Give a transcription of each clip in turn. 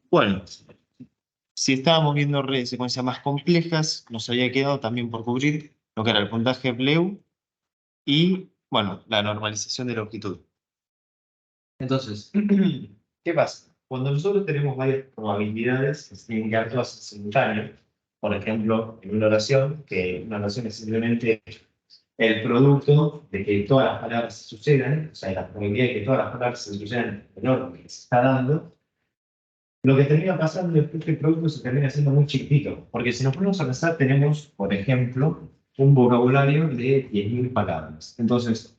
Bueno, si estábamos viendo redes de secuencias más complejas, nos había quedado también por cubrir lo que era el puntaje Bleu y, bueno, la normalización de longitud. Entonces, ¿qué pasa? Cuando nosotros tenemos varias probabilidades que se tienen que dar todas en simultáneo, por ejemplo, en una oración, que una oración es simplemente el producto de que todas las palabras se sucedan, o sea, la probabilidad de que todas las palabras se sucedan en el orden que se está dando, lo que termina pasando es que este producto se termina haciendo muy chiquitito, porque si nos ponemos a pensar, tenemos, por ejemplo, un vocabulario de 10.000 palabras. Entonces,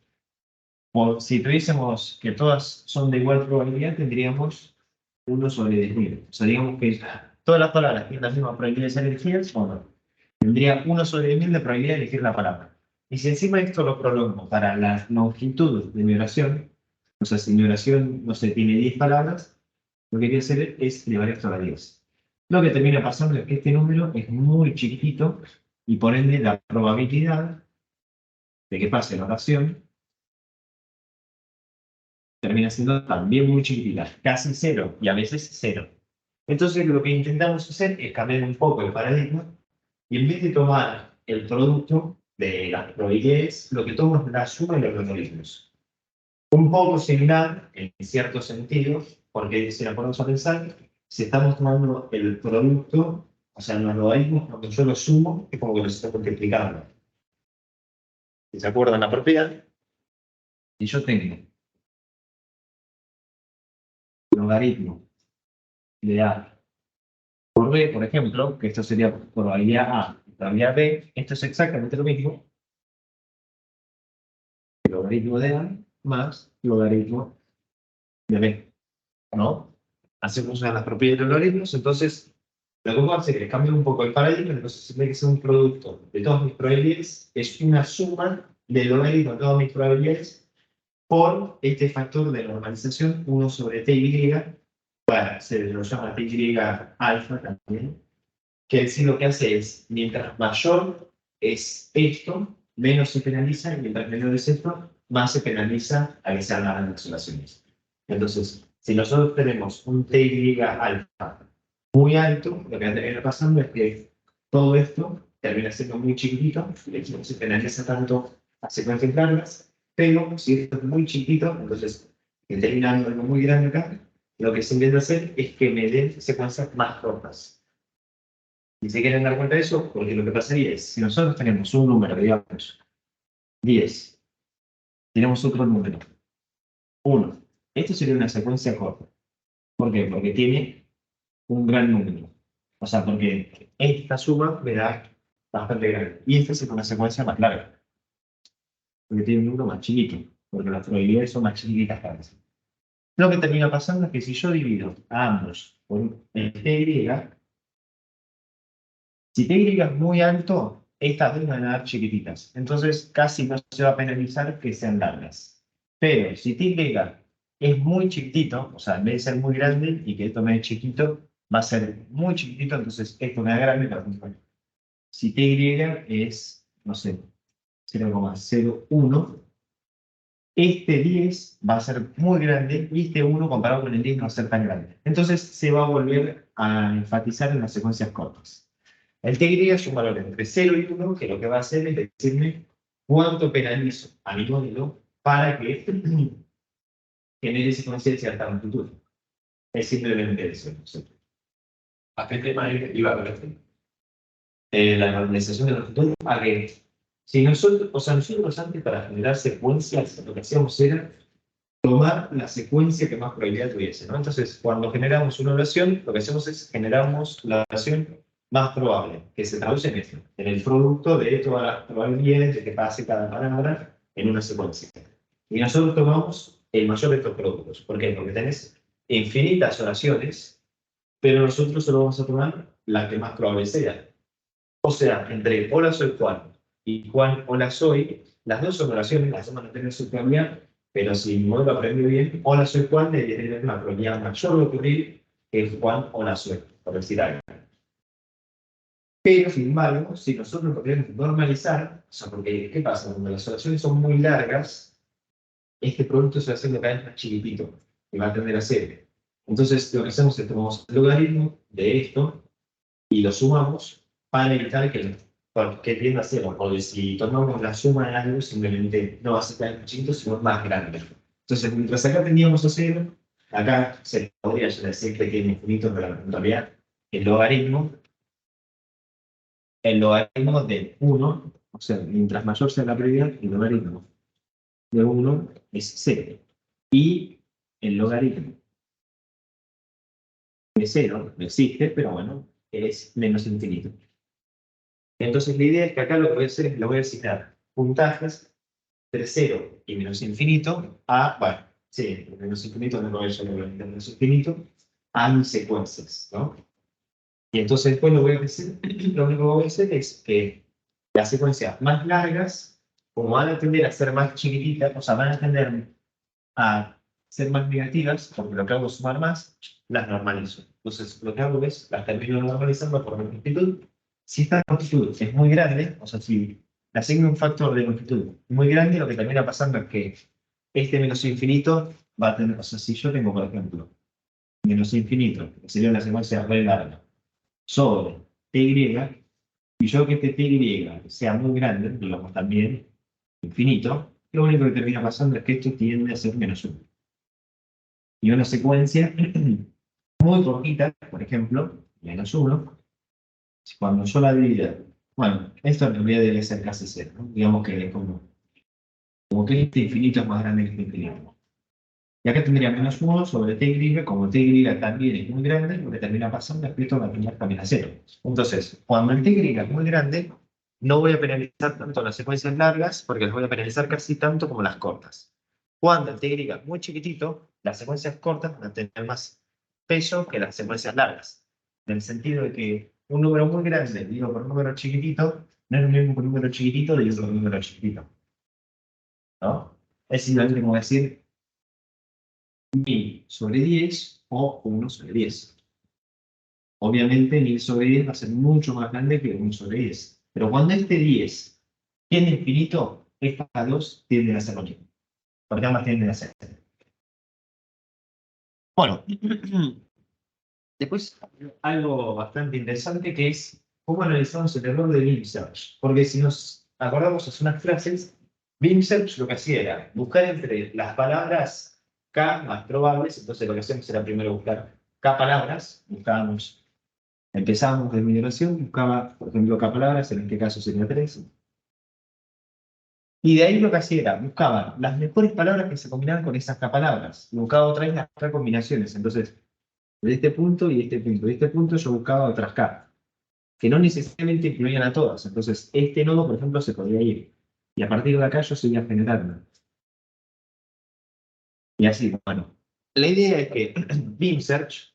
si tuviésemos que todas son de igual probabilidad, tendríamos 1/10.000. O sea, digamos que todas las palabras tienen la misma probabilidad de ser elegidas, bueno, tendría 1/10.000 de probabilidad de elegir la palabra. Y si encima esto lo prolongo para la longitud de mi oración, o sea, si mi oración, no sé, tiene 10 palabras, lo que quiere hacer es elevar esto a 10. Lo que termina pasando es que este número es muy chiquitito y por ende la probabilidad de que pase la oración termina siendo también muy chiquitita, casi cero y a veces cero. Entonces lo que intentamos hacer es cambiar un poco el paradigma y en vez de tomar el producto de las probabilidades, lo que tomo es la suma de los logaritmos. Un poco similar en ciertos sentidos, porque si nos ponemos a pensar, si estamos tomando el producto, o sea, los logaritmos, cuando yo los sumo, es como que los estoy multiplicando. Si se acuerdan la propiedad, si yo tengo logaritmo de A por B, por ejemplo, que esto sería probabilidad A y probabilidad B, esto es exactamente lo mismo, logaritmo de A más logaritmo de B, ¿no? Así funcionan las propiedades de los logaritmos, entonces lo que puedo hacer es cambiar un poco el paradigma, entonces en vez de ser un producto de todas mis probabilidades, es una suma del logaritmo de todas mis probabilidades por este factor de normalización 1/ty, se lo llama ty alfa también, que sí lo que hace es, mientras mayor es esto, menos se penaliza, y mientras menor es esto, más se penaliza a que se hagan las oraciones. Entonces, si nosotros tenemos un ty alfa muy alto, lo que termina pasando es que todo esto termina siendo muy chiquitito, no se penaliza tanto a secuencias largas, pero si esto es muy chiquito, entonces termina dando algo muy grande acá, lo que se intenta hacer es que me den secuencias más cortas. Y si quieren dar cuenta de eso, porque lo que pasaría es, si nosotros tenemos un número, digamos, 10, tenemos otro número, 1, esto sería una secuencia corta. ¿Por qué? Porque tiene un gran número. O sea, porque esta suma me da bastante grande. Y esta es una secuencia más larga. Porque tiene un número más chiquito. Porque las probabilidades son más chiquitas cada vez. Lo que termina pasando es que si yo divido a ambos por TY, si TY es muy alto, estas dos van a dar chiquititas. Entonces casi no se va a penalizar que sean largas. Pero si TY es muy chiquitito, o sea, en vez de ser muy grande y que esto me dé chiquito, va a ser muy chiquitito, entonces esto me da grande, por ejemplo. Si TY es, no sé, 0,01, este 10 va a ser muy grande y este 1 comparado con el 10 no va a ser tan grande. Entonces se va a volver a enfatizar en las secuencias cortas. El TY es un valor entre 0 y 1 que lo que va a hacer es decirme cuánto penalizo a mi modelo para que genere secuencia de cierta amplitud. Es simplemente eso. ¿A qué tema iba a ver? La normalización de longitud, a que si nosotros, o sea, nosotros antes para generar secuencias, lo que hacíamos era tomar la secuencia que más probabilidad tuviese, ¿no? Entonces, cuando generamos una oración, lo que hacemos es generamos la oración más probable, que se traduce en esto, en el producto de todas las probabilidades de que pase cada palabra en una secuencia. Y nosotros tomamos el mayor de estos productos. ¿Por qué? Porque tenés infinitas oraciones, pero nosotros solo vamos a tomar la que más probable sea. O sea, entre hola soy Juan y Juan hola soy, las dos son oraciones, las dos van a tener su probabilidad, pero si mi modelo aprende bien, hola soy Juan debería tener una probabilidad mayor de ocurrir que Juan hola soy, por decir algo. Pero, sin embargo, si nosotros lo queremos normalizar, o sea, porque, ¿qué pasa? Cuando las oraciones son muy largas, este producto se va haciendo cada vez más chiquitito, y va a tender a ser Entonces, lo que hacemos es tomamos el logaritmo de esto y lo sumamos para evitar que tienda a cero, porque si tomamos la suma de algo, simplemente no va a ser tan chiquito, sino más grande. Entonces, mientras acá teníamos a cero, acá se podría decir que tiene infinito, pero en realidad el logaritmo de 1, o sea, mientras mayor sea la prioridad, el logaritmo de 1 es 0. Y el logaritmo de 0 no existe, pero bueno, es menos infinito. Entonces la idea es que acá lo que voy a hacer es que le voy a asignar puntajes de 0 y menos infinito a, bueno, sí, menos infinito, no lo voy a llamar menos infinito, a mis secuencias, ¿no? Y entonces después lo único que voy a hacer es que las secuencias más largas, como van a tender a ser más chiquititas, o sea, van a tender a ser más negativas, porque lo que hago es sumar más, las normalizo. Entonces, lo que hago es, las termino normalizando por longitud. Si esta longitud es muy grande, o sea, si le asigno un factor de longitud muy grande, lo que termina pasando es que este menos infinito va a tener, o sea, si yo tengo, por ejemplo, menos infinito, que sería una secuencia re larga, sobre ty, y yo que este ty sea muy grande, digamos también infinito, lo único que termina pasando es que esto tiende a ser menos 1. Y una secuencia muy cortita, por ejemplo, menos 1, cuando yo la divida, bueno, esto en realidad debe ser casi 0, ¿no? Digamos que es como que este infinito es más grande que este infinito. Y acá tendría menos 1 sobre t', como t' también es muy grande, lo que termina pasando es que esto va a terminar también a 0. Entonces, cuando el t' es muy grande, no voy a penalizar tanto las secuencias largas, porque las voy a penalizar casi tanto como las cortas. Cuando el t' es muy chiquitito, las secuencias cortas van a tener más peso que las secuencias largas. En el sentido de que un número muy grande dividido por un número chiquitito, no es lo mismo que un número chiquitito dividido por un número chiquitito, ¿no? Es simplemente como decir 1000 sobre 10 o 1 sobre 10. Obviamente 1000 sobre 10 va a ser mucho más grande que 1 sobre 10. Pero cuando este 10 tiene infinito, estas dos tienden a ser lo mismo. Porque ambas tienden a ser. Bueno, después algo bastante interesante que es cómo analizamos el error de Beam Search. Porque si nos acordamos hace unas clases, Beam Search lo que hacía era buscar entre las palabras K más probables. Entonces lo que hacemos era primero buscar K palabras, empezábamos de mi oración, buscaba, por ejemplo, K palabras, en este caso sería 3. Y de ahí lo que hacía era, buscaba las mejores palabras que se combinaban con esas K palabras. Buscaba otra vez las K combinaciones. Entonces, de este punto y este punto y este punto yo buscaba otras K, que no necesariamente incluían a todas. Entonces, este nodo, por ejemplo, se podía ir. Y a partir de acá yo seguía generando. Y así, bueno. La idea es que Beam Search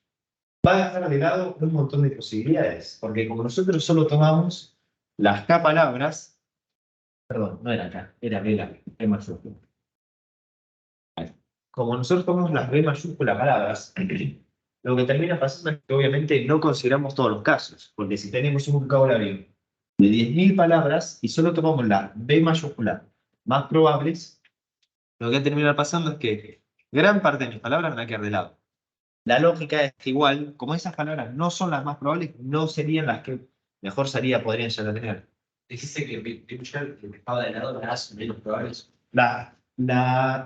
va a dejar de lado un montón de posibilidades, porque como nosotros solo tomamos las K palabras, perdón, no era acá, era B mayúscula. Como nosotros tomamos las B mayúscula palabras, lo que termina pasando es que obviamente no consideramos todos los casos, porque si tenemos un vocabulario de 10.000 palabras y solo tomamos las B mayúscula más probables, lo que termina pasando es que gran parte de mis palabras van a quedar de lado. La lógica es que igual, como esas palabras no son las más probables, no serían las que mejor podrían llegar a tener. Dijiste que Picture, que estaba de lado, las menos probables. La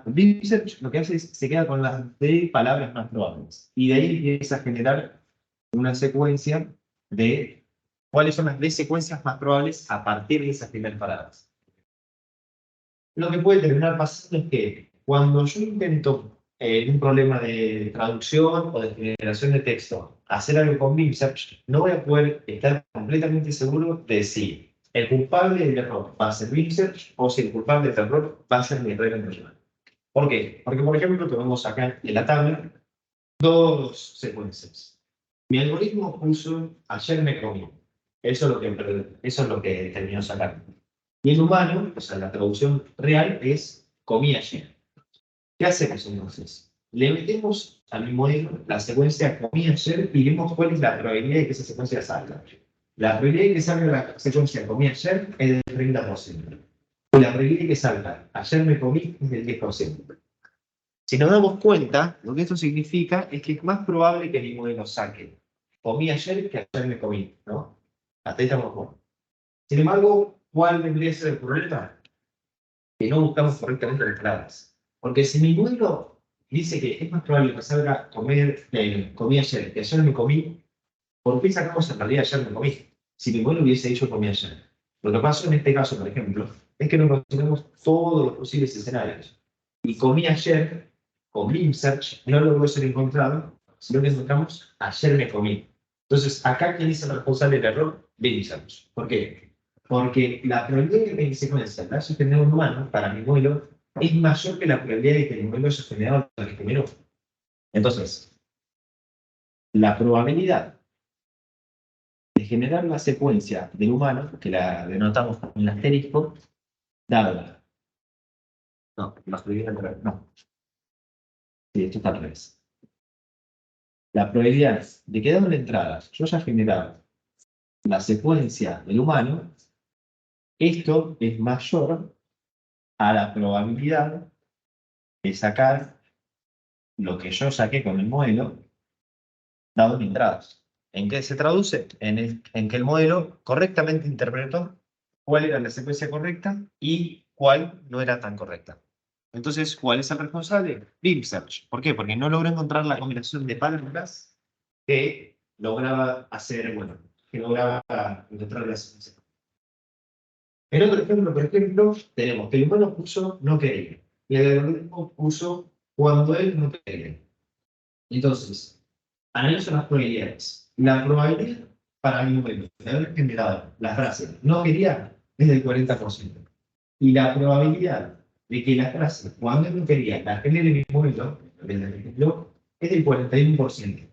Deep Search lo que hace es se queda con las de palabras más probables. Y de ahí empieza a generar una secuencia de cuáles son las de secuencias más probables a partir de esas primeras palabras. Lo que puede terminar pasando es que cuando yo intento en un problema de traducción o de generación de texto hacer algo con Bing Search, no voy a poder estar completamente seguro de si el culpable del error va a ser Bing Search o si el culpable del error va a ser mi regla personal. ¿Por qué? Porque, por ejemplo, tenemos acá en la tabla dos secuencias. Mi algoritmo puso ayer me comí. Eso es lo que terminó sacando. Y en humano, o sea, la traducción real es comí ayer. ¿Qué hacemos entonces? Le metemos a mi modelo la secuencia comí ayer y vemos cuál es la probabilidad de que esa secuencia salga. La probabilidad de que salga la secuencia comí ayer es del 30%. Y la probabilidad de que salga ayer me comí es del 10%. Si nos damos cuenta, lo que esto significa es que es más probable que mi modelo saque comí ayer que ayer me comí, ¿no? Hasta ahí estamos con. Sin embargo, ¿cuál vendría a ser el problema? Que no buscamos correctamente las claves. Porque si mi modelo dice que es más probable que salga comer, comí ayer que ayer me comí, ¿por qué sacamos en realidad ayer me comí? Si mi modelo hubiese dicho comí ayer. Lo que pasó en este caso, por ejemplo, es que nos consideramos todos los posibles escenarios. Y comí ayer, con Beam Search, no logró ser encontrado, sino que encontramos ayer me comí. Entonces, acá, ¿quién es el responsable del error? Beam Search. ¿Por qué? Porque la probabilidad de que mi secuencia la haya generado un humano para mi modelo es mayor que la probabilidad de que el modelo haya generado la que generó. Entonces, la probabilidad de generar la secuencia del humano, que la denotamos con el asterisco, dada. No, la escribí al revés. No. Sí, esto está al revés. La probabilidad de que dando la entrada yo haya generado la secuencia del humano, esto es mayor a la probabilidad de sacar lo que yo saqué con el modelo, dado mi entrada. ¿En qué se traduce? En que el modelo correctamente interpretó cuál era la secuencia correcta y cuál no era tan correcta. Entonces, ¿cuál es el responsable? Beam Search. ¿Por qué? Porque no logró encontrar la combinación de palabras que lograba hacer, bueno, que lograba encontrar la secuencia. En otro ejemplo, por ejemplo, tenemos que el humano puso no quería y el algoritmo puso cuando él no quería. Entonces, analizo las probabilidades. La probabilidad para mi modelo de haber generado la frase no quería es del 40%. Y la probabilidad de que la frase cuando no quería la genere mi modelo, es del 41%.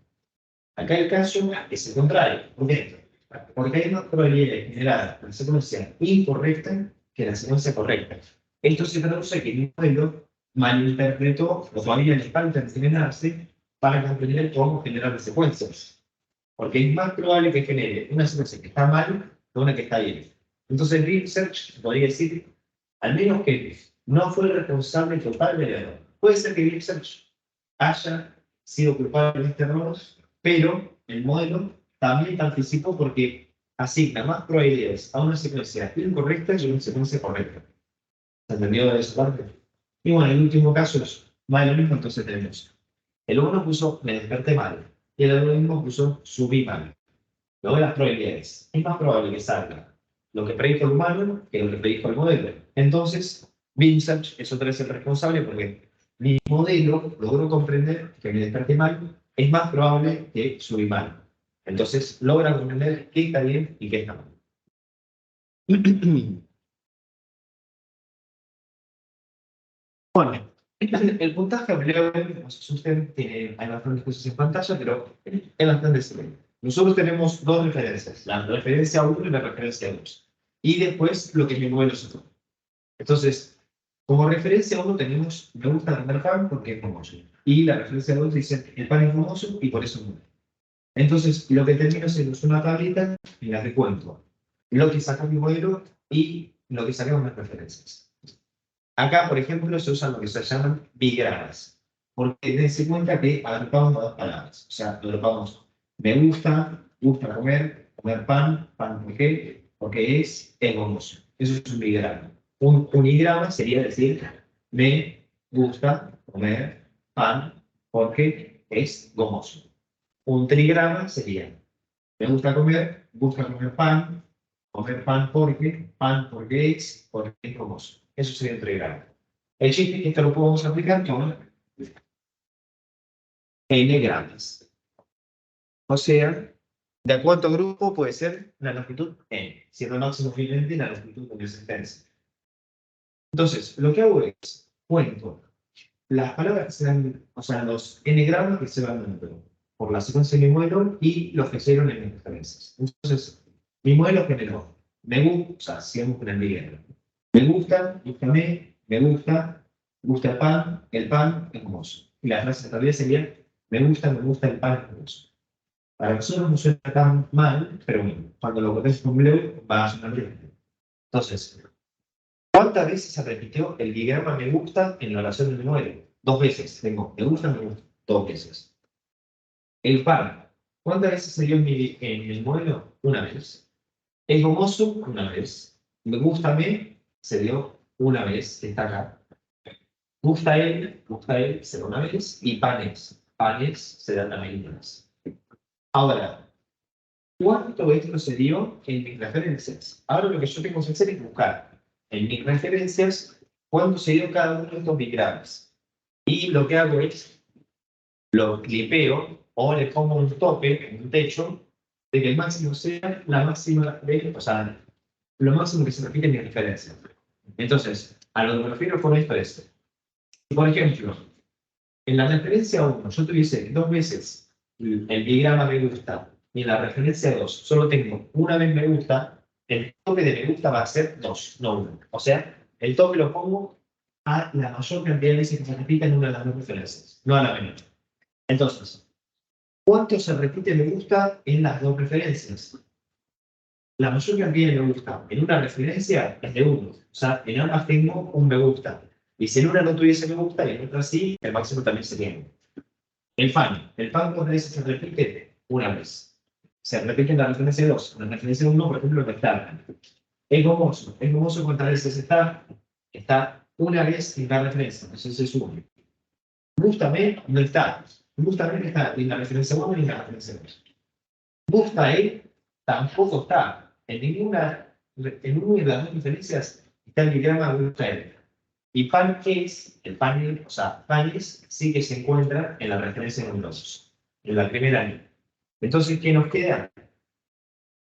Acá el caso es el contrario. ¿Por qué? Porque hay más probabilidad de generar la secuencia incorrecta que la secuencia correcta. Esto se traduce que el modelo malinterpretó o todavía le falta entrenarse para comprender cómo generar las secuencias. Porque es más probable que genere una secuencia que está mal que una que está bien. Entonces, Deep Search podría decir, al menos que no fue el responsable total del error. Puede ser que Deep Search haya sido culpable de este error, pero el modelo también participó porque asigna más probabilidades a una secuencia incorrecta que a una secuencia correcta. ¿Se entendió de esa parte? Y bueno, el último caso es más de lo mismo, entonces tenemos. El uno puso me desperté mal y el algoritmo puso subí mal. Luego las probabilidades. Es más probable que salga lo que predijo el humano que lo que predijo el modelo. Entonces, Beam Search es otra vez el responsable porque mi modelo logró comprender que me desperté mal, es más probable que subí mal. Entonces, logra comprender qué está bien y qué está mal. Bueno, el puntaje Blair, no se asusten, hay bastantes cosas en pantalla, pero es bastante simple. Nosotros tenemos dos referencias, la referencia 1 y la referencia 2. Y después lo que es mi modelo sector. Entonces, como referencia 1 tenemos, me gusta comer pan porque es famoso. Y la referencia 2 dice, el pan es famoso y por eso no. Entonces, lo que termino haciendo es una tablita en la que cuento lo que saca mi modelo y lo que sacan las referencias. Acá, por ejemplo, se usan lo que se llaman bigramas. Porque dense cuenta que agrupamos dos palabras. O sea, agrupamos me gusta, gusta comer, comer pan, pan ¿por qué? Porque es gomoso. Eso es un bigrama. Un unigrama sería decir me gusta comer pan porque es gomoso. Un trigrama sería me gusta comer pan porque es gomoso. Eso sería un trigrama. El chiste es que esto lo podemos aplicar con n-gramas. O sea, de a cuánto grupo puede ser la longitud n, siendo máximo finalmente la longitud de existencia. Entonces, lo que hago es, cuento las palabras que se dan, o sea, los n-gramas que se van dando por la secuencia de mi modelo y los que se dieron en mis referencias. Entonces, mi modelo generó, me gusta, sigamos con el diagrama. Me gusta, gusta el pan es hermoso. Y la frase todavía sería, me gusta el pan es hermoso. Para nosotros no suena tan mal, pero bueno, cuando lo pones con Bleu va a sonar bien. Entonces, ¿cuántas veces se repitió el diagrama me gusta en la oración del modelo? dos veces. Tengo me gusta, dos veces. El par, ¿cuántas veces se dio en el modelo? Una vez. El gomoso, una vez. Me gusta se dio una vez, está acá. Gusta él, se da una vez. Y panes se da también una vez. Ahora, ¿cuánto esto se dio en mis referencias? Ahora lo que yo tengo que hacer es buscar en mis referencias cuánto se dio cada uno de estos bigramas. Y lo que hago es, lo clipeo o le pongo un tope, un techo, de que el máximo sea la máxima de, o sea, lo máximo que se repite en mi referencia. Entonces, a lo que me refiero con esto es, por ejemplo, en la referencia 1 yo tuviese dos veces el diagrama me gusta y en la referencia 2 solo tengo una vez me gusta, el tope de me gusta va a ser 2, no 1. O sea, el tope lo pongo a la mayor cantidad de veces que se repita en una de las dos referencias, no a la menor. Entonces, ¿cuánto se repite me gusta en las dos referencias? La mayor cantidad de me gusta en una referencia es de 1. O sea, en ambas tengo un me gusta. Y si en una no tuviese me gusta y en otra sí, el máximo también sería 1. El pan ¿cuántas veces se repite? Una vez. Se repite en la referencia 2. En la referencia 1, por ejemplo, no está. Es gomoso ¿cuántas veces está? Está una vez en la referencia, entonces es 1. Gústame no está. Gústame está en la referencia 1 y en la referencia 2. Gusta él tampoco está. En una de las dos referencias está el diagrama gusta él. Y pan es, el pan, o sea, panes sí que se encuentra en la referencia de numerosos, en la primera línea. Entonces, ¿qué nos queda?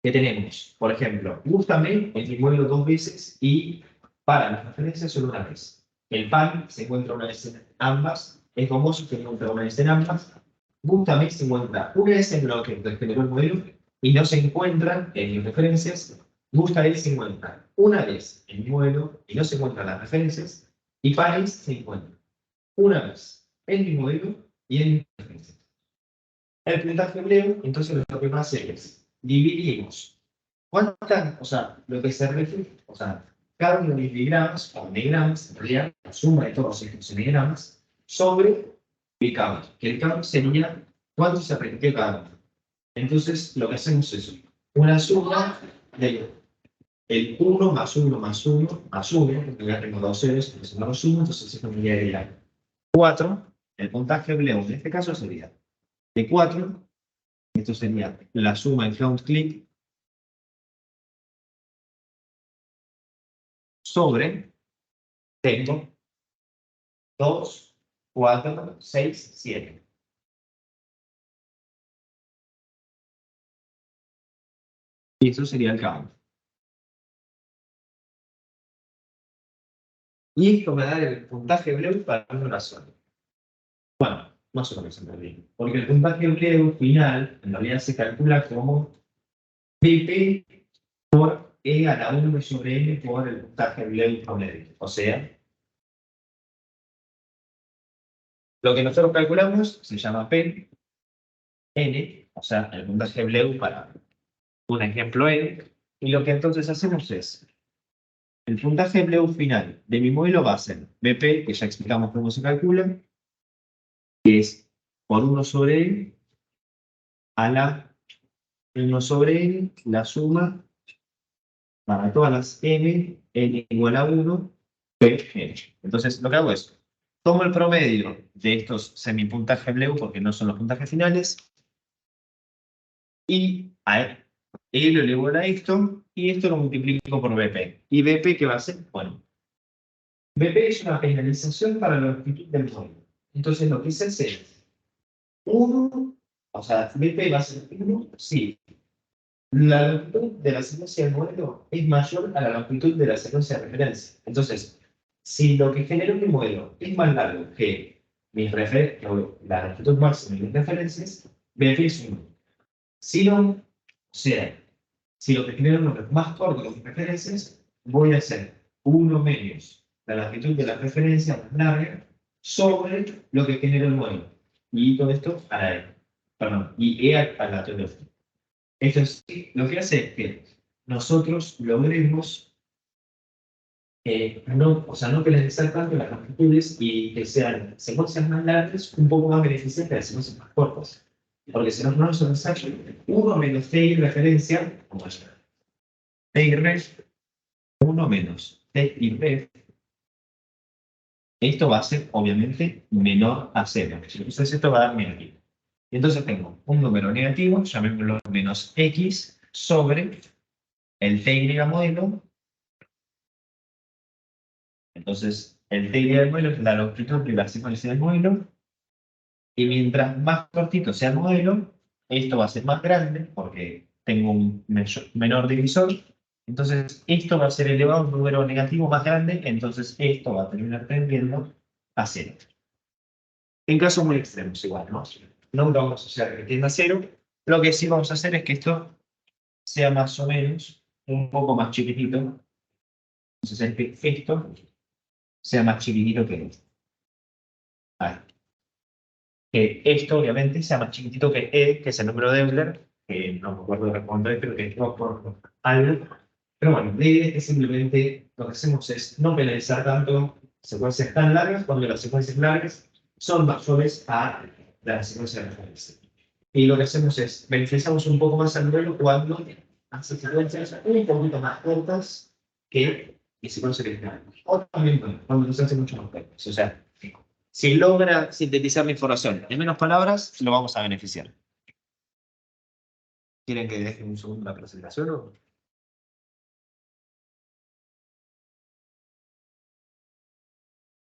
¿Qué tenemos? Por ejemplo, gústame el trimuelo dos veces y para las referencias solo una vez. El pan se encuentra una vez en ambas, es gomoso se encuentra una vez en ambas, gústame se encuentra una vez en lo que generó el modelo y no se encuentran en mis referencias. Gusta él se encuentra una vez en mi modelo y no se encuentran las referencias. Y panes se encuentra una vez en mi modelo y en mis referencias. El puntaje hebreo, entonces lo que va a hacer es dividimos cuántas, o sea, lo que se refiere, o sea, cada uno de mis diagramas o diagramas, en realidad, la suma de todos estos diagramas sobre mi count, que el count sería cuánto se repitió cada uno. Entonces, lo que hacemos es una suma de el 1 más 1 más 1 más 1, porque ya tengo dos ceros, entonces no los sumo, entonces esto me daría 4. El puntaje hebreo en este caso sería de 4. Esto sería la suma en count click sobre, tengo 2, 4, 6, 7. Y eso sería el count. Y esto me da el puntaje hebreo para una razón. Bueno, más o menos en realidad. Porque el puntaje hebreo final, en realidad se calcula como BP por E a la 1 sobre N por el puntaje hebreo promedio. O sea, lo que nosotros calculamos se llama P, N, o sea, el puntaje hebreo para un ejemplo N. Y lo que entonces hacemos es, el puntaje hebreo final de mi modelo va a ser BP, que ya explicamos cómo se calcula, que es por 1 sobre N a la 1 sobre N, la suma para todas las N, N igual a 1, P, N. Entonces, lo que hago es, tomo el promedio de estos semipuntajes hebreo, porque no son los puntajes finales, y a E lo elevo a esto, y esto lo multiplico por BP. ¿Y BP qué va a ser? Bueno, BP es una penalización para la longitud del modelo. Entonces, lo que se hace es 1, o sea, BP va a ser 1, sí. La longitud de la secuencia del modelo es mayor a la longitud de la secuencia de referencia. Entonces, si lo que genera mi modelo es más largo que la longitud máxima de mis referencias, BP es 1. Si no, o sea, si lo que genera uno es más corto que mis referencias, voy a hacer 1 menos la longitud de la referencia más larga sobre lo que genera el modelo. Y todo esto a la E. Perdón, y E a la teoría. Esto es, lo que hace es que nosotros logremos no penalizar tanto las amplitudes y que sean secuencias más largas, un poco más beneficiosas que las secuencias más cortas. Porque si no, no nos ensayo, 1 menos t y referencia, como es t y ref, 1 menos t y ref, esto va a ser obviamente menor a 0. Entonces esto va a dar negativo. Y entonces tengo un número negativo, llamémoslo menos x, sobre el ty modelo. Entonces, el ty del modelo es la longitud de la secuencia del modelo. Y mientras más cortito sea el modelo, esto va a ser más grande porque tengo un menor divisor. Entonces, esto va a ser elevado a un número negativo más grande. Entonces, esto va a terminar tendiendo a 0. En casos muy extremos, igual, ¿no? Nunca vamos a hacer que tienda a 0. Lo que sí vamos a hacer es que esto sea más o menos un poco más chiquitito. Entonces, esto sea más chiquitito que esto. Ahí. Que esto, obviamente, sea más chiquitito que E, que es el número de Euler, que no me acuerdo de responder, pero que es 2 por algo. Pero bueno, la idea es que simplemente lo que hacemos es no penalizar tanto secuencias tan largas, cuando las secuencias largas son mayores a las secuencias de referencia. Y lo que hacemos es beneficiamos un poco más al modelo cuando hace secuencias un poquito más cortas que secuencias largas. O también, bueno, cuando se hace mucho más cortas. O sea, si logra sintetizar la información en menos palabras, lo vamos a beneficiar. ¿Quieren que deje un segundo la presentación o?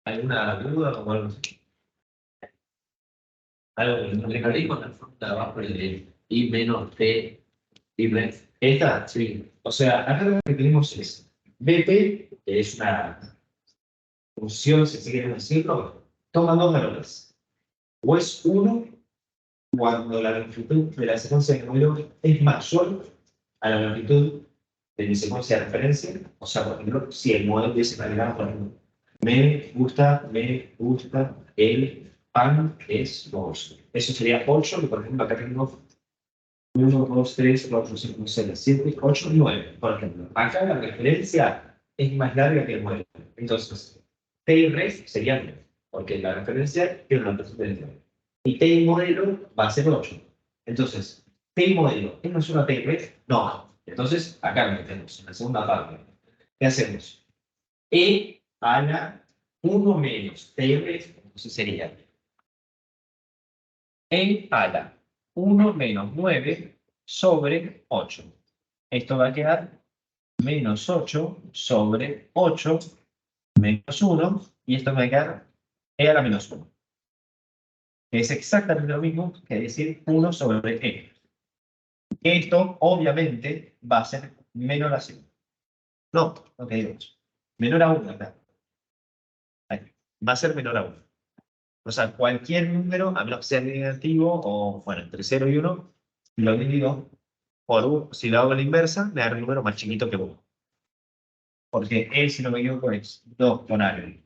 ¿Alguna duda o algo así? ¿Algo que no le con la fórmula de abajo de I menos T y ref? Esta, sí. O sea, acá lo que tenemos es BP, que es una función, si se quiere decirlo, toma dos valores. O es 1 cuando la longitud de la secuencia de modelo es mayor a la longitud de mi secuencia de referencia. O sea, por ejemplo, si el modelo dice, por ejemplo, me gusta el pan es 8. Eso sería 8, que por ejemplo acá tengo 1, 2, 3, 4, 5, 6, 7, 8, 9, por ejemplo. Acá la referencia es más larga que el modelo. Entonces, T y ref sería 9, porque la referencia tiene una referencia. Y T y modelo va a ser 8. Entonces, T y modelo, ¿es una sola T y ref? No. Entonces, acá lo metemos, en la segunda parte. ¿Qué hacemos? E a la 1 menos T y ref, entonces sería E a la 1 menos 9 sobre 8. Esto va a quedar menos 8 sobre 8 menos 1, y esto me va a quedar E a la menos 1. Que es exactamente lo mismo que decir 1 sobre E. Esto, obviamente, va a ser menor a 0. No, ok, menor a 1, acá. Ahí. Va a ser menor a 1. O sea, cualquier número, a menos que sea negativo, o bueno, entre 0 y 1, lo divido por 1. Si lo hago a la inversa, me da un número más chiquito que 1. Porque E, si no me equivoco, es 2 con algo.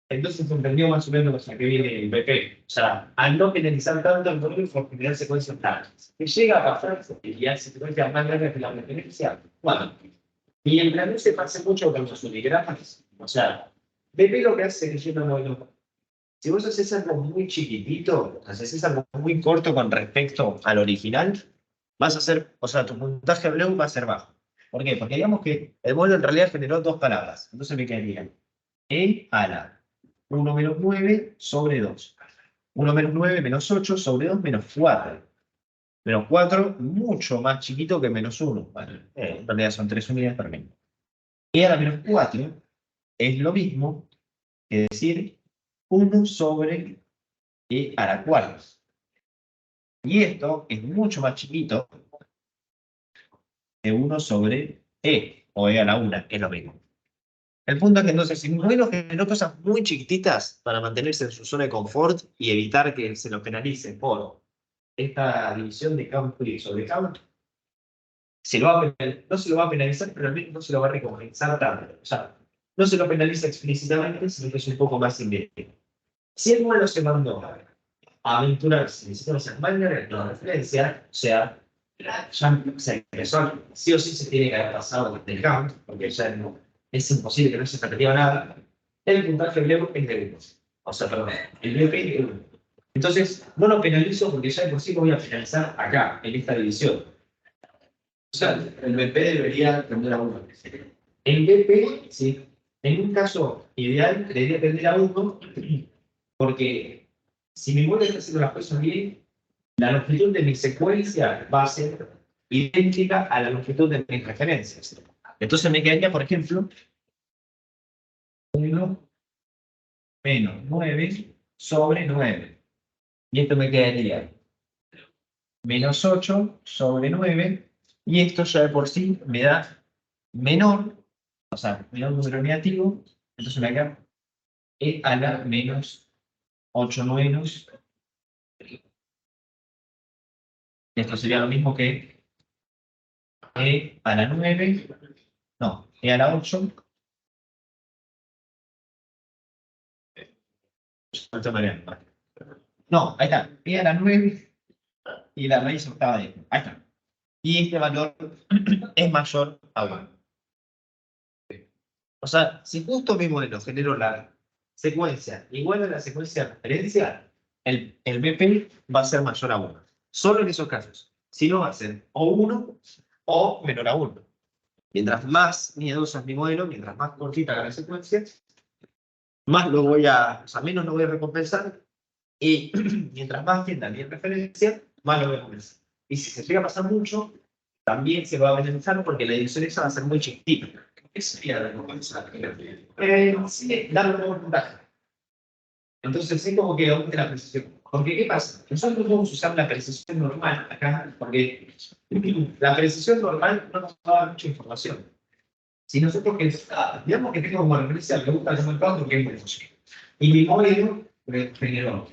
Entonces se entendió más o menos a qué viene el BP. O sea, al no penalizar tanto el volumen por generar secuencias largas. Que llega a pasar y hace secuencias más largas que la referencia. Bueno, y en plan se pasa mucho con los unigrafos. O sea, BP lo que hace es una modelo. Si vos haces algo muy chiquitito, haces algo muy corto con respecto al original, vas a hacer, o sea, tu puntaje blue va a ser bajo. ¿Por qué? Porque digamos que el modelo en realidad generó dos palabras. Entonces me quedaría E a la 1 menos 9 sobre 2. 1 menos 9 menos 8 sobre 2 menos 4. Menos 4 mucho más chiquito que menos 1. Bueno, en realidad son 3 unidades por menos. E a la menos 4 es lo mismo que decir 1 sobre E a la cuarta. Y esto es mucho más chiquito que 1 sobre E, o E a la 1, es lo mismo. El punto es que entonces, si Bueno generó cosas muy chiquititas para mantenerse en su zona de confort y evitar que se lo penalice por esta división de count free sobre count, no se lo va a penalizar, pero al menos no se lo va a recompensar tanto. O sea, no se lo penaliza explícitamente, sino que es un poco más indirecto. Si el modelo se mandó a aventurarse, necesitamos hacer más larga la referencia, o sea, ya se empezó, sí o sí se tiene que haber pasado del count, porque ya no, es imposible que no se haya perdido nada. El puntaje hebreo es de 1. O sea, perdón, el BP es de 1. Entonces, no lo penalizo porque ya de por sí lo voy a penalizar acá, en esta división. O sea, el BP debería tender a 1. El BP, sí, en un caso ideal, debería tender a 1, porque si mi modelo está haciendo las cosas bien, la longitud de mi secuencia va a ser idéntica a la longitud de mis referencias. Entonces me quedaría, por ejemplo, 1 menos 9 sobre 9. Y esto me quedaría menos 8 sobre 9. Y esto ya de por sí me da menor, o sea, menor número negativo. Entonces me queda e a la menos 8 novenos. Esto sería lo mismo que e a la 9, no, e a la 8. No, ahí está, e a la 9 y la raíz octava de esto. Ahí está. Y este valor es mayor a 1. O sea, si justo mi modelo genero la secuencia igual a la secuencia de referencia, el BP va a ser mayor a 1. Solo en esos casos. Si no, va a ser o 1 o menor a 1. Mientras más miedoso es mi modelo, mientras más cortita la secuencia, más lo voy a, o sea, menos lo voy a recompensar. Y mientras más tienda mi referencia, más lo voy a compensar. Y si se llega a pasar mucho, también se va a beneficiar porque la edición esa va a ser muy chiquitita. ¿Qué sería la recompensar? Sí, darle un nuevo puntaje. Entonces es como que aumente la precisión. Porque, ¿qué pasa? Nosotros podemos usar la precisión normal acá, porque la precisión normal no nos da mucha información. Si nosotros digamos que tengo como referencia la pregunta de mercado porque hay menos. Y mi modelo generó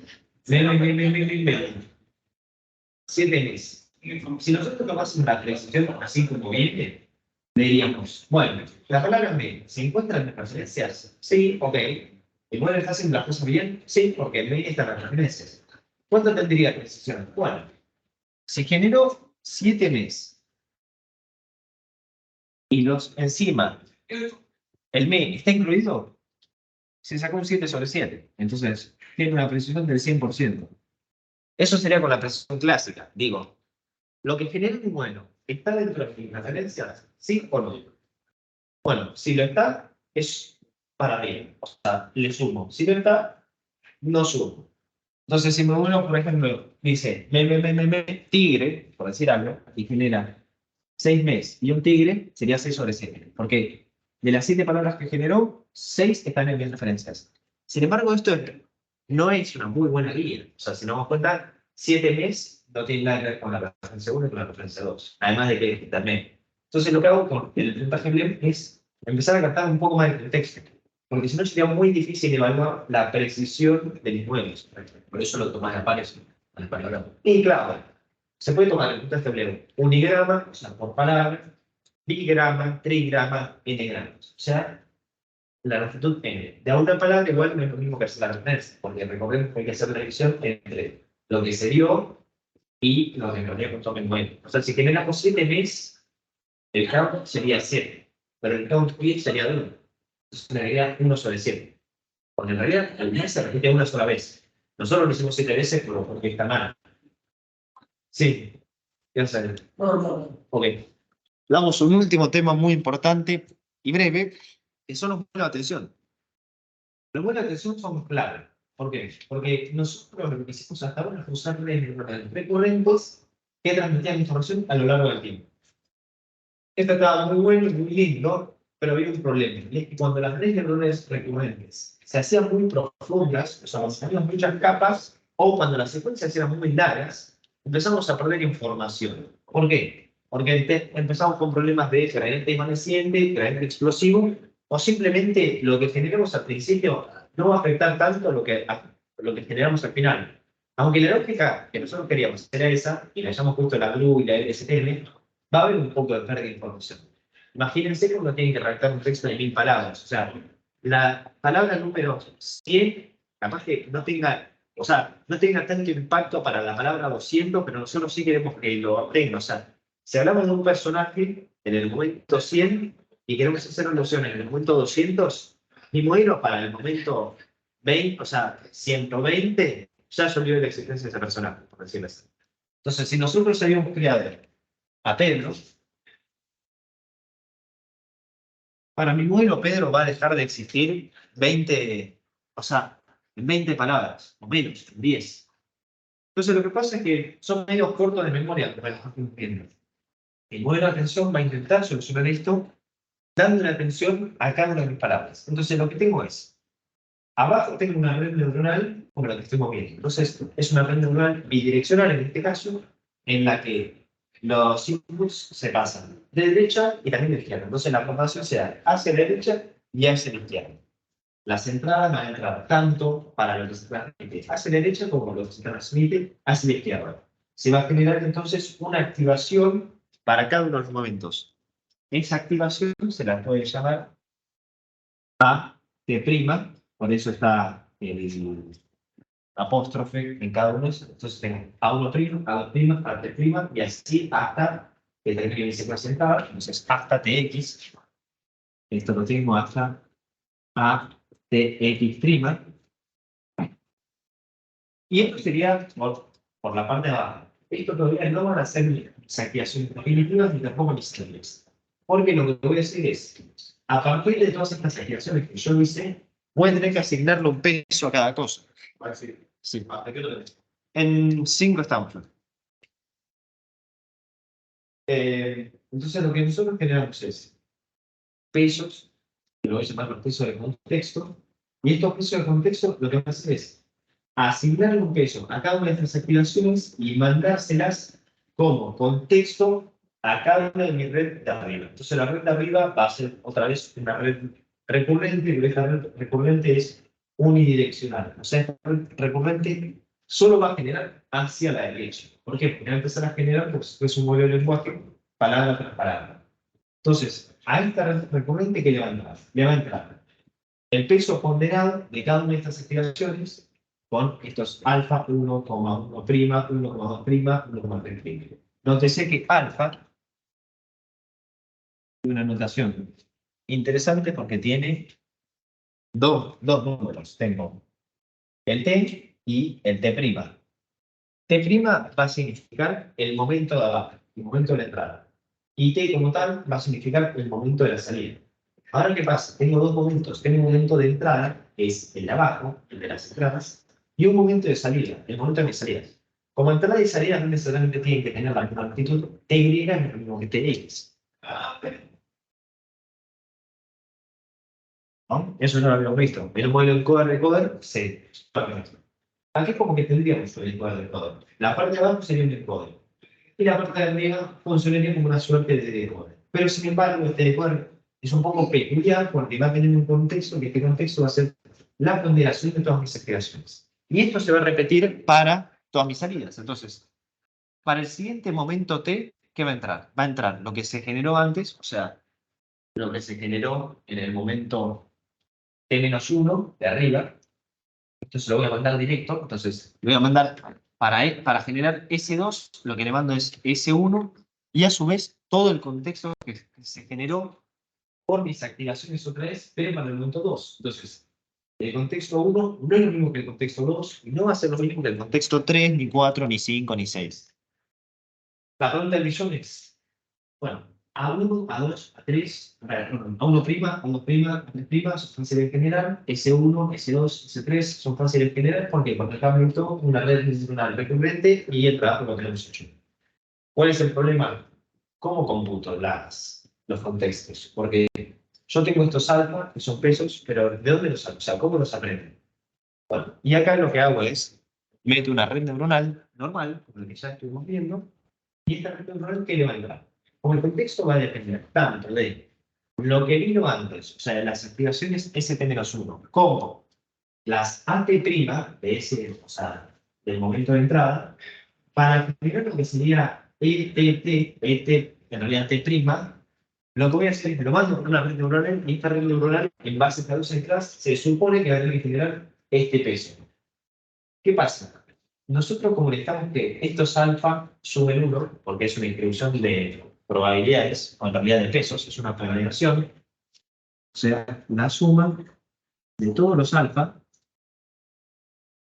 7 meses. Si nosotros tomásemos una precisión así como viene, diríamos, bueno, la palabra me, ¿se encuentran las referencias? Sí, ok. ¿El modelo está haciendo las cosas bien? Sí, porque me están las referencias. ¿Cuánto tendría precisión? Bueno, se generó 7 meses. Y los encima, el me está incluido, se sacó un 7 sobre 7. Entonces, tiene una precisión del 100%. Eso sería con la precisión clásica. Digo, lo que genera un modelo, ¿está dentro de mis referencias? ¿Sí o no? Bueno, si lo está, es para bien. O sea, le sumo. Si no está, no sumo. Entonces, si mi modelo, por ejemplo, dice tigre, por decir algo, y genera 6 meses y un tigre, sería 6 sobre 7. Porque de las 7 palabras que generó, 6 están en mis referencias. Sin embargo, esto no es una muy buena guía. O sea, si nos damos cuenta, 7 meses no tiene nada que ver con la referencia 1 y con la referencia 2. Además de que también. Entonces, lo que hago con el puntaje BLEM es empezar a captar un poco más el texto. Porque si no, sería muy difícil evaluar la precisión de mis modelos. Por eso lo tomas a pares. Y claro, se puede tomar el puntaje BLEM unigrama, o sea, por palabra, bigrama, trigrama, n-grama. O sea, la longitud n. De una palabra igual no es lo mismo que hacer la referencia, porque recordemos que hay que hacer la división entre lo que se dio y lo que en realidad contó en modelo. O sea, si generamos 7 meses, el count sería 7, pero el count bit sería 1. Entonces, en realidad, 1 sobre 7. Porque en realidad, el mes se repite una sola vez. Nosotros lo hicimos 7 veces porque está mal. Sí, ya sé. Ok. Damos un último tema muy importante y breve, que son los modelos de atención. Los modelos de atención son clave. ¿Por qué? Porque nosotros lo que hicimos hasta ahora fue usar redes recurrentes que transmitían información a lo largo del tiempo. Esto estaba muy bueno y muy lindo, pero había un problema. Y es que cuando las redes neuronales recurrentes se hacían muy profundas, o sea, cuando teníamos muchas capas, o cuando las secuencias eran muy largas, empezamos a perder información. ¿Por qué? Porque empezamos con problemas de gradiente desvaneciente, gradiente explosivo, o simplemente lo que generamos al principio no va a afectar tanto lo que generamos al final. Aunque la lógica que nosotros queríamos era esa, y le hayamos puesto la GLU y la LSTM, va a haber un poco de pérdida de información. Imagínense cuando tienen que redactar un texto de 1000 palabras. O sea, la palabra número 100, capaz que no tenga, o sea, no tenga tanto impacto para la palabra 200, pero nosotros sí queremos que lo tenga. O sea, Si hablamos de un personaje en el momento 100 y queremos hacer una noción en el momento 200, mi modelo para el momento 20, o sea, 120, ya yo olvidé la existencia de ese personaje, por decirlo así. Entonces, si nosotros habíamos creado a Pedro, para mi modelo Pedro va a dejar de existir 20, o sea, en 20 palabras, o menos, en 10. Entonces, lo que pasa es que son medios cortos de memoria, como lo estás viendo. El modelo de atención va a intentar solucionar esto dando la atención a cada una de mis palabras. Entonces, lo que tengo es, abajo tengo una red neuronal como la que estoy moviendo. Entonces, es una red neuronal bidireccional en este caso, en la que los inputs se pasan de derecha y también de izquierda. Entonces, la propagación se da hacia la derecha y hacia la izquierda. Las entradas van a entrar tanto para lo que se transmite hacia la derecha como lo que se transmite hacia la izquierda. Se va a generar entonces una activación para cada uno de los momentos. Esa activación se la puede llamar T', por eso está el apóstrofe en cada uno. Entonces tengo A1', A2', A3', y así hasta que termine mi secuencia entrada. Entonces hasta TX. Esto lo tengo hasta ATX'. Y esto sería por la parte de abajo. Esto todavía no van a ser activaciones definitivas ni tampoco necesarias. Porque lo que voy a hacer es, a partir de todas estas activaciones que yo hice, voy a tener que asignarle un peso a cada cosa. Sí. ¿Hasta qué lo tenés? En 5 estamos. Entonces lo que nosotros generamos es pesos, que lo voy a llamar los pesos de contexto, y estos pesos de contexto lo que van a hacer es asignarle un peso a cada una de estas activaciones y mandárselas como contexto a cada una de mis redes de arriba. Entonces la red de arriba va a ser otra vez una red recurrente, y esta red recurrente es unidireccional. O sea, esta red recurrente solo va a generar hacia la derecha. ¿Por qué? Porque va a empezar a generar, pues es un modelo de lenguaje, palabra tras palabra. Entonces, a esta red recurrente que le va a entrar el peso ponderado de cada una de estas activaciones con estos alfa 1,1', 1,2', 1,3'. Nótese que alfa es una notación interesante porque tiene dos números. Tengo el T y el T'. T' va a significar el momento de abajo, el momento de la entrada. Y T como tal va a significar el momento de la salida. Ahora, ¿qué pasa? Tengo dos momentos. Tengo un momento de entrada, que es el de abajo, el de las entradas, y un momento de salida, el momento de mis salidas. Como entrada y salida no necesariamente tienen que tener la misma amplitud, TY es lo mismo que TX. ¿No? Eso no lo habíamos visto. En un modelo encoder-decoder se... Aquí como que tendríamos el encoder-decoder. La parte de abajo sería un encoder. Y la parte de arriba funcionaría como una suerte de decoder. Pero sin embargo, este decoder es un poco peculiar porque va a tener un contexto, que este contexto va a ser la ponderación de todas mis activaciones. Y esto se va a repetir para todas mis salidas. Entonces, para el siguiente momento T, ¿qué va a entrar? Va a entrar lo que se generó antes, o sea, lo que se generó en el momento T-1 de arriba. Esto se lo voy a mandar directo. Entonces, le voy a mandar para generar S2, lo que le mando es S1 y a su vez todo el contexto que se generó por mis activaciones otra vez, pero para el momento 2. Entonces, el contexto 1 no es lo mismo que el contexto 2 y no va a ser lo mismo que el contexto 3, ni 4, ni 5, ni 6. La pregunta del millón es, bueno, A1, A2, A3, A1', A2', A3', son fáciles de generar, S1, S2, S3 son fáciles de generar, ¿por qué? Porque acá me gustó una red neuronal recurrente y el trabajo lo tenemos hecho. ¿Cuál es el problema? ¿Cómo computo los contextos? Porque yo tengo estos alfa, que son pesos, pero ¿de dónde los saco? O sea, ¿cómo los aprendo? Bueno, y acá lo que hago es, meto una red neuronal normal, como la que ya estuvimos viendo, y esta red neuronal, ¿qué le va a entrar? Como el contexto va a depender tanto de lo que vino antes, o sea, de las activaciones ST-1, como las AT' de ese, o sea, del momento de entrada, para generar lo que sería ET, en realidad T', lo que voy a hacer es que lo mando a una red neuronal y esta red neuronal, en base a estas dos entradas, se supone que va a tener que generar este peso. ¿Qué pasa? nosotros comunicamos que estos alfa suben 1, porque es una distribución de probabilidades, o en realidad de pesos, es una ponderación, o sea, la suma de todos los alfa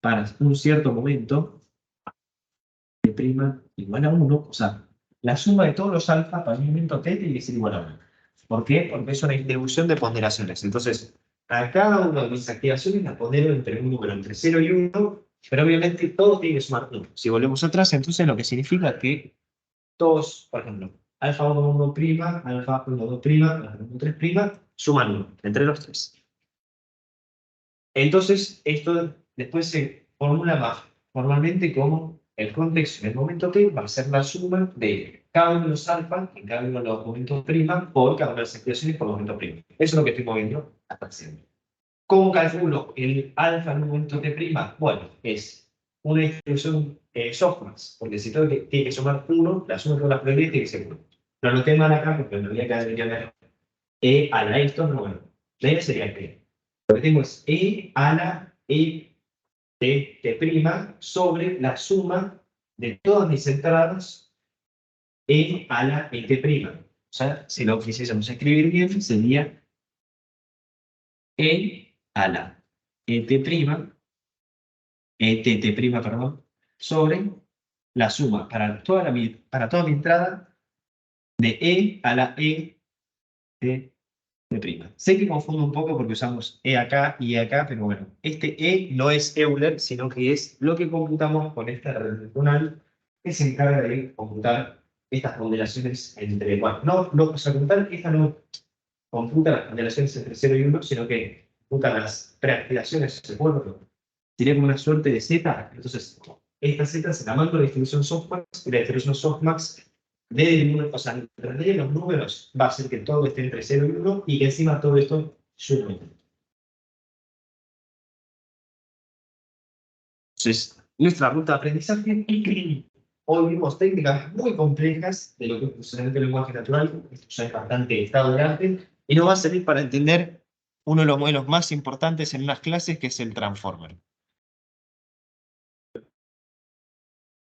para un cierto momento de prima igual a 1, o sea, la suma de todos los alfa para un momento t tiene que ser igual a 1. ¿Por qué? Porque es una distribución de ponderaciones. Entonces, a cada una de mis activaciones la pondero entre un número entre 0 y 1, pero obviamente todo tiene que sumar 1. Si volvemos atrás, entonces lo que significa que todos, por ejemplo, alfa 1, 1', alfa 1, 2', alfa 1, 3', suman 1 entre los tres. Entonces, esto después se formula más formalmente como el contexto en el momento t va a ser la suma de cada uno de los alfa en cada uno de los momentos prima por cada una de las expresiones por momento prima. Eso es lo que estoy moviendo hasta siempre. ¿Cómo calculo el alfa en un momento t prima? Bueno, es una distribución softmax, porque si todo tiene que sumar 1, la suma de todas las probabilidades tiene que ser 1. Lo anoté mal acá porque en realidad acá debería haber e a la esto, no, bueno. La idea sería que lo que tengo es e a la e de t' sobre la suma de todas mis entradas e a la e t'. O sea, si lo quisiésemos escribir bien, sería e a la e t', perdón, sobre la suma para toda mi entrada de e a la e t'. Sé que confundo un poco porque usamos E acá y E acá, pero bueno, este E no es Euler, sino que es lo que computamos con esta red neuronal que se encarga de computar estas ponderaciones entre, bueno, o sea, esta no computa las ponderaciones entre 0 y 1, sino que computa las preactivaciones, ¿se acuerdan? Sería como una suerte de Z, entonces esta Z se la mando a la distribución softmax, y la distribución softmax o sea, entre los números va a ser que todo esté entre 0 y 1 y que encima todo esto sume. Entonces, nuestra ruta de aprendizaje, hoy vimos técnicas muy complejas de lo que es funcionamiento del lenguaje natural, esto ya es bastante estado de arte, y nos va a servir para entender uno de los modelos más importantes en unas clases, que es el transformer.